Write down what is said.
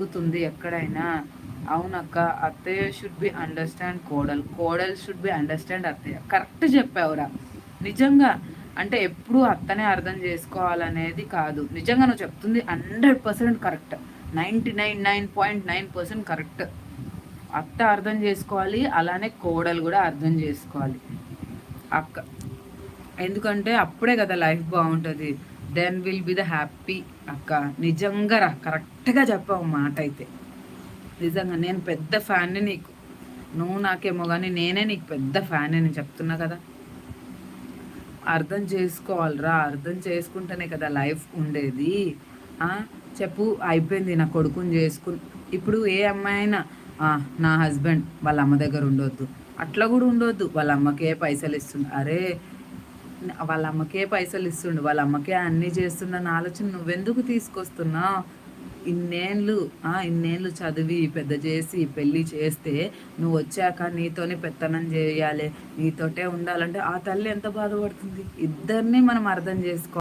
జరుగుతుంది ఎక్కడైనా. అవునక్క, అత్తయ్య షుడ్ బి అండర్స్టాండ్ కోడలు, కోడలు షుడ్ బి అండర్స్టాండ్ అత్తయ్య. కరెక్ట్ చెప్పావురా, నిజంగా. అంటే ఎప్పుడు అత్తనే అర్థం చేసుకోవాలనేది కాదు. నిజంగా నువ్వు చెప్తుంది 100% కరెక్ట్, 99.9% కరెక్ట్. అత్త అర్థం చేసుకోవాలి, అలానే కోడలు కూడా అర్థం చేసుకోవాలి అక్క. ఎందుకంటే అప్పుడే కదా లైఫ్ బాగుంటుంది. Then will be the happy అక్క. నిజంగా రా, కరెక్ట్గా చెప్పావు మాట అయితే. నిజంగా నేను పెద్ద ఫ్యాన్ని నీకు. నువ్వు నాకేమో కానీ నేనే నీకు పెద్ద ఫ్యాన్ అని చెప్తున్నా కదా. అర్థం చేసుకోవాలిరా, అర్థం చేసుకుంటేనే కదా లైఫ్ ఉండేది. చెప్పు, అయిపోయింది నా కొడుకుని చేసుకుని. ఇప్పుడు ఏ అమ్మాయి అయినా నా హస్బెండ్ వాళ్ళ అమ్మ దగ్గర ఉండొద్దు, అట్లా కూడా ఉండొద్దు. వాళ్ళ అమ్మకే పైసలు ఇస్తుంది. అరే, వాళ్ళ అమ్మకే పైసలు ఇస్తుండు, వాళ్ళ అమ్మకే అన్నీ చేస్తున్న ఆలోచన నువ్వెందుకు తీసుకొస్తున్నావు? ఇన్నేళ్ళు చదివి పెద్ద చేసి పెళ్ళి చేస్తే నువ్వు వచ్చాక నీతోనే పెత్తనం చేయాలి, నీతోటే ఉండాలంటే ఆ తల్లి ఎంత బాధపడుతుంది? ఇద్దరిని మనం అర్థం చేసుకోవాలి.